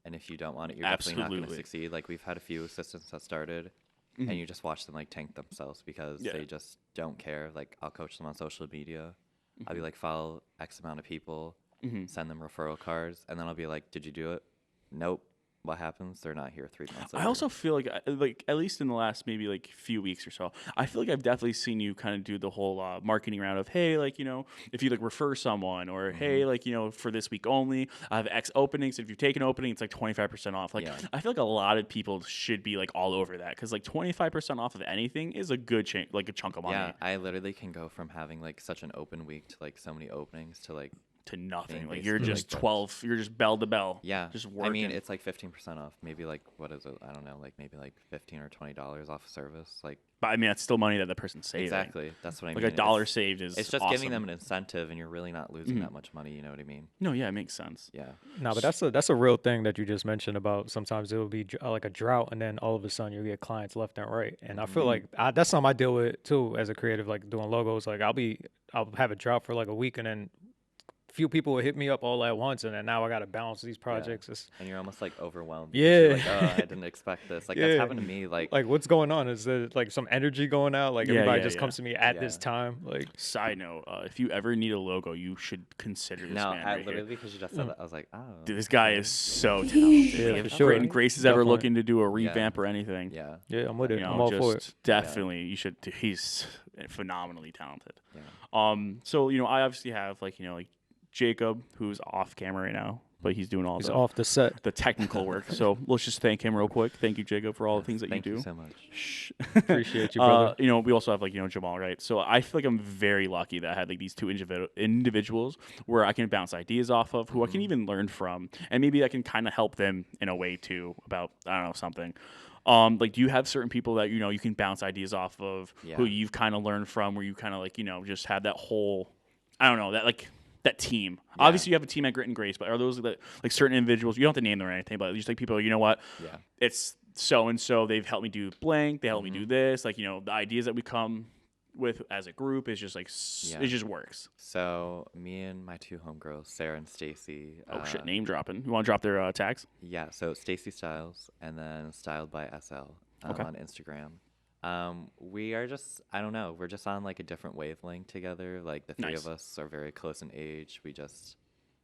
and if you don't want it, you're definitely not going to Absolutely. succeed. Like we've had a few assistants that started, and you just watch them like tank themselves because they just don't care. Like I'll coach them on social media. I'll be like, follow X amount of people, send them referral cards, and then I'll be like, did you do it? Nope. What happens? They're not here 3 months later. I also feel like at least in the last maybe like few weeks or so, I feel like I've definitely seen you kind of do the whole marketing round of hey, like if you like refer someone or hey, like for this week only, I have X openings. If you take an opening, it's like 25% off. Like I feel like a lot of people should be like all over that because like 25% off of anything is a good like a chunk of money. Yeah, I literally can go from having like such an open week to like so many openings to like to nothing. Being Like you're basically, just like, 12. You're just bell to bell. yeah. just working. I mean, it's like 15% off. Maybe like what is it? I don't know. Like maybe like $15 or $20 off a service. Like but I mean that's still money that the person's saving. exactly. That's what I Like mean. $1 saved is It's just awesome. giving them an incentive, and you're really not losing that much money. You know what I mean? No, yeah, it makes sense. Yeah. No, but that's a real thing that you just mentioned about sometimes it'll be like a drought and then all of a sudden you'll get clients left and right. And I feel like that's something I deal with too as a creative, like doing logos. Like I'll have a drought for like a week and then few people will hit me up all at once and then now I got to balance these projects. It's, And you're almost like overwhelmed. Yeah. Because you're like, oh, I didn't expect this. Like that's Yeah. happened to me. Like what's going on? Is there like some energy going out? Like everybody just yeah. comes to me at this Yeah. time. Like Side note, if you ever need a logo, you should consider this no, man I right here. literally because you just said that, I was like, oh. Dude, this guy is so talented. Yeah, Like, for if sure. Grace is ever Definitely. looking to do a revamp or anything, Yeah. yeah, I'm with it. you I'm know, all for it. just definitely you should. He's phenomenally talented. Yeah. So I obviously have like Jacob, who's off camera right now, but he's doing all He's the off the set. the technical work. So let's just thank him real quick. Thank you, Jacob, for all the things that Thank you do. you so much. Shh. Appreciate you, brother. We also have like Jamal, right? So I feel like I'm very lucky that I had like these two individuals where I can bounce ideas off of, who I can even learn from, and maybe I can kind of help them in a way too about I don't know something. Like, do you have certain people that you can bounce ideas off of, who you've kind of learned from, where you kind of like just have that whole, I don't know, that team. Yeah. Obviously, you have a team at Grit and Grace, but are those like certain individuals? You don't have to name them or anything, but just like people. You know what? Yeah. It's so and so. They've helped me do blank. They helped me do this. Like the ideas that we come with as a group is just like it just works. So me and my two homegirls, Sarah and Stacy. Oh shit! Name dropping. You want to drop their tags? Yeah. So Stacy Styles and then Styled by SL on Instagram. We are just, I don't know, we're just on like a different wavelength together. Like the three Nice. of us are very close in age. We just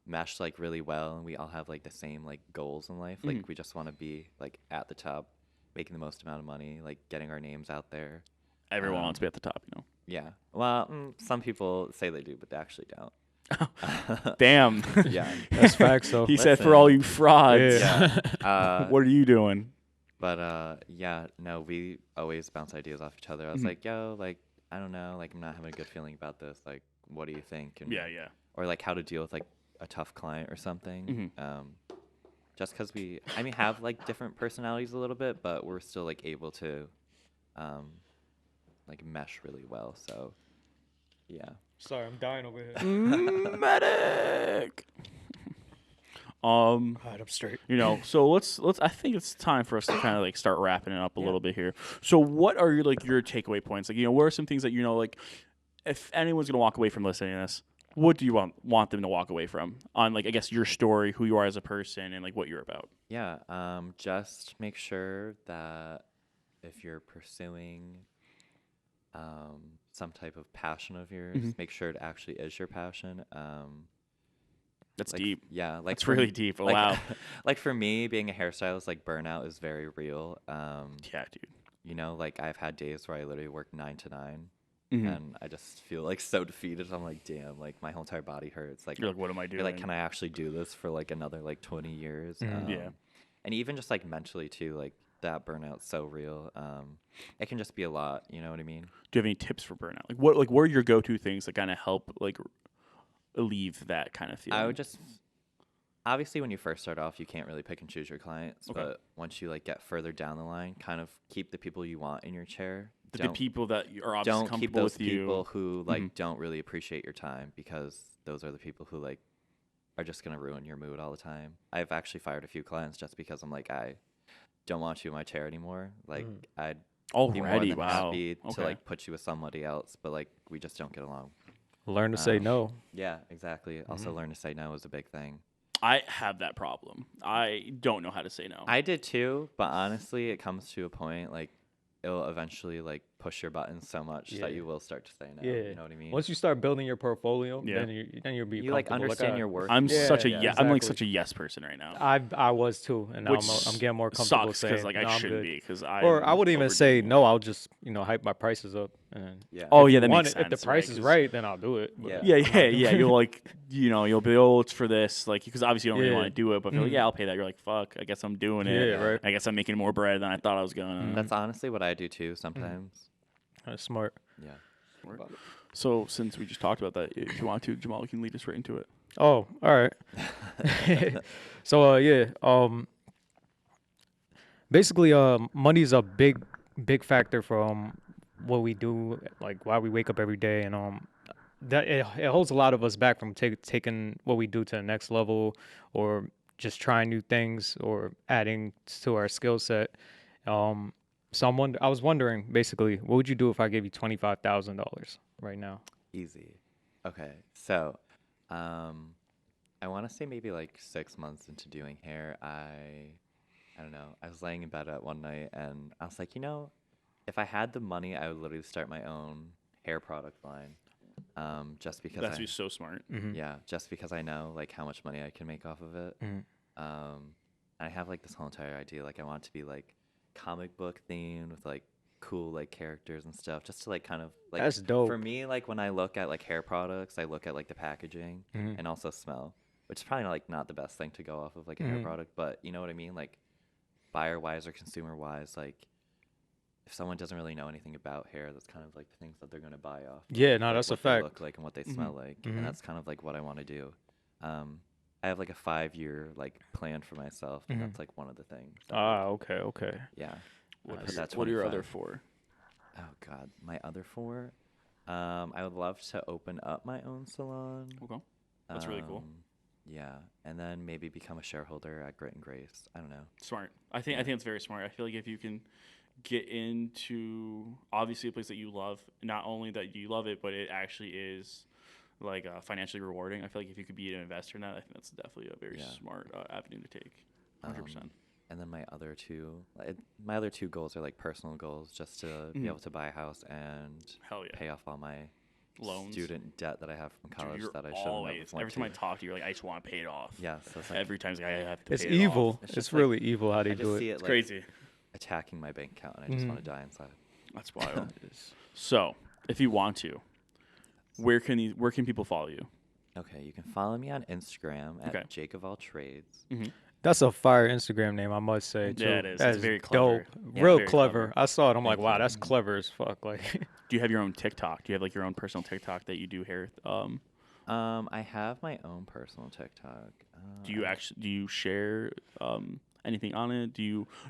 mesh like really well, and we all have like the same like goals in life. Like we just want to be like at the top, making the most amount of money, like getting our names out there. Everyone wants to be at the top, you know. Yeah. Well, some people say they do, but they actually don't. Damn. Yeah. That's facts, though. He said, "For all you frauds, Yeah. what are you doing?" But yeah, no, we always bounce ideas off each other. I was like, yo, like, I don't know, like, I'm not having a good feeling about this. Like, what do you think? And, Yeah. or like how to deal with like a tough client or something. Just because I mean, have like different personalities a little bit, but we're still like able to, like mesh really well. So, yeah. Sorry, I'm dying over here. Medic. All right, I'm straight. You know, so let's. I think it's time for us to kind of like start wrapping it up a little bit here. So, what are your takeaway points? Like, you know, what are some things that like, if anyone's gonna walk away from listening to this, what do you want them to walk away from on, like, I guess your story, who you are as a person, and like what you're about? Yeah. Just make sure that if you're pursuing some type of passion of yours, make sure it actually is your passion. That's like, deep. Yeah, like That's really deep. Oh, like, wow. Like for me, being a hairstylist, like burnout is very real. Yeah, dude. You know, like I've had days where I literally work 9 to 9, and I just feel like so defeated. I'm like, damn, like my whole entire body hurts. Like, You're like, what am I doing? you're like, can I actually do this for like another like 20 years? Yeah. And even just like mentally too, like that burnout's so real. It can just be a lot. You know what I mean? Do you have any tips for burnout? Like, what are your go-to things that kind of help like alleviate that kind of feeling? I would just obviously when you first start off, you can't really pick and choose your clients, but once you like get further down the line, kind of keep the people you want in your chair. The people that are obviously Don't keep comfortable those with you. people who like don't really appreciate your time, because those are the people who like are just gonna ruin your mood all the time. I've actually fired a few clients just because I'm like, I don't want you in my chair anymore. Like I'd be more Already, than wow. happy to Okay. like put you with somebody else, but like we just don't get along. Learn to say no. Yeah, exactly. Also, learn to say no is a big thing. I have that problem. I don't know how to say no. I did too, but honestly, it comes to a point like it'll eventually like push your buttons so much that you will start to say no. Yeah. You know what I mean? Once you start building your portfolio, Yeah. then you'll be you like comfortable. understand I- your worth. I'm Yeah, such a yeah, I'm like exactly. such a yes person right now. I was too, and now Which I'm getting more comfortable sucks saying like no, I I'm shouldn't good. be because Or I wouldn't even say no. I'll just hype my prices up. And Yeah. Oh if yeah, you that want makes it, sense. if the price is right, then I'll do it. But Yeah. Yeah. You'll like, you'll be, oh, it's for this, like, because obviously you don't really Yeah. want to do it, but if you're like, yeah, I'll pay that. You're like, fuck, I guess I'm doing it. Yeah, right. I guess I'm making more bread than I thought I was gonna. That's honestly what I do too sometimes. That's smart. Yeah. So since we just talked about that, if you want to, Jamal, you can lead us right into it. Oh, all right. So basically money's a big factor for what we do, like why we wake up every day, and that it holds a lot of us back from taking what we do to the next level, or just trying new things or adding to our skill set. So I was wondering, basically, what would you do if I gave you $25,000 right now? Easy. Okay. So, I want to say maybe like 6 months into doing hair, I don't know. I was laying in bed at one night and I was like, if I had the money, I would literally start my own hair product line. Just because That's so smart. yeah, just because I know like how much money I can make off of it. I have like this whole entire idea. Like I want it to be like comic book themed with like cool like characters and stuff, just to like kind of like That's dope. for me. Like when I look at like hair products, I look at like the packaging and also smell, which is probably like not the best thing to go off of like a hair product, but you know what I mean, like buyer wise or consumer wise, like if someone doesn't really know anything about hair, that's kind of like the things that they're going to buy off. Yeah, no, like, that's a what they fact. look like and what they smell like, and that's kind of like what I want to do. I have like a 5-year like plan for myself, and that's like one of the things. that, like, Okay. yeah. I put What that are your 25. other 4? Oh God, my other 4. I would love to open up my own salon. Okay. That's really cool. Yeah, and then maybe become a shareholder at Grit and Grace. I don't know. Smart. I think it's very smart. I feel like if you can get into obviously a place that you love, not only that you love it, but it actually is like financially rewarding. I feel like if you could be an investor in that, I think that's definitely a very smart avenue to take. 100%. And then my other 2 goals are like personal goals, just to be able to buy a house and Hell yeah. pay off all my Loans. student debt that I have from Dude, college you're that I shouldn't always have. every time I talk to you, you're like, I just want to pay it off. Yeah, so it's like Every time it's like, I have to It's pay it off. evil. It's It's just like- really evil how I they just do see it. it It's like crazy. attacking my bank account, and I just want to die inside. That's wild. So, if you want to, where can people follow you? Okay, you can follow me on Instagram at Okay. Jake of All Trades. That's a fire Instagram name, I must say. Too. Yeah, it is. That It's very clever. Dope. Yeah, Real very clever. clever. I saw it. I'm like, Thank wow, you. that's clever as fuck. Like, Do you have your own TikTok? Do you have like your own personal TikTok that you do hair? I have my own personal TikTok. Do you share anything on it? Do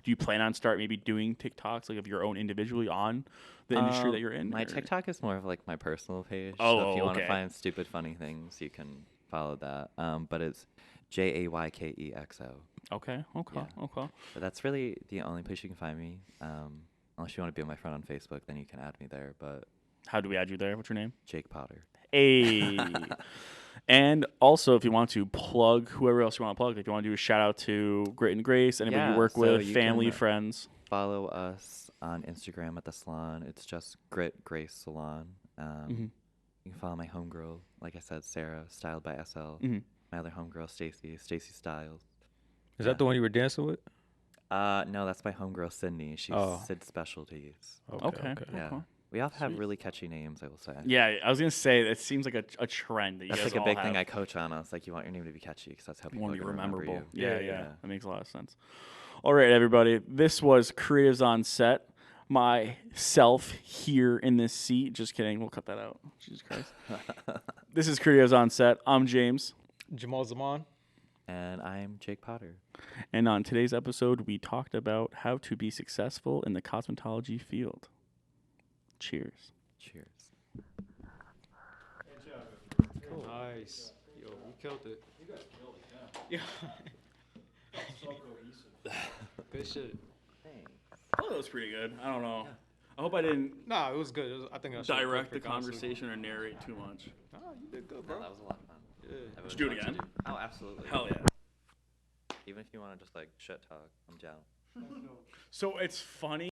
you plan on start maybe doing TikToks like of your own individually on the industry that you're in? My or- TikTok is more of like my personal page. Oh, so if you want okay. to find stupid, funny things, you can follow that. But it's JAYKEXO. Okay. Yeah. Okay. But that's really the only place you can find me. Unless you want to be my friend on Facebook, then you can add me there. But How do we add you there? What's your name? Jake Potter. Hey. And also, if you want to plug whoever else you want to plug, if you want to do a shout out to Grit and Grace, anybody you Yeah, work so with, you family, can- friends. Follow us on Instagram at the salon. It's just Grit Grace Salon. You can follow my homegirl, like I said, Sarah, styled by SL. My other homegirl, Stacy Styles. is that the one you were dancing with? No, that's my homegirl, Sydney. She's Oh. Sid Specialties. Okay. Yeah. Okay. We all have Sweet. really catchy names, I will say. Yeah, I was gonna say it seems like a trend that you That's guys like a all big have. thing I coach on. I was like, you want your name to be catchy because that's how You people want are to be going to remember memorable. you. Yeah. That makes a lot of sense. All right, everybody. This was Creatives on Set. Myself here in this seat. Just kidding. We'll cut that out. Jesus Christ. This is Creatives on Set. I'm James. Jamal Zaman. And I'm Jake Potter. And on today's episode, we talked about how to be successful in the cosmetology field. Cheers. Cheers. Nice. Yo, you killed it. You guys killed it, yeah. Good shit. Thanks. Oh, that was pretty good. I don't know. I hope I didn't Nah, it was good. I think I should've direct the clicked, honestly. conversation or narrate too much. Nah, you did good, No, bro. that was a lot of fun. Yeah. I Let's do it would love to again. Oh, absolutely. Hell yeah. Even if you want to just like shit talk, I'm down. So it's funny.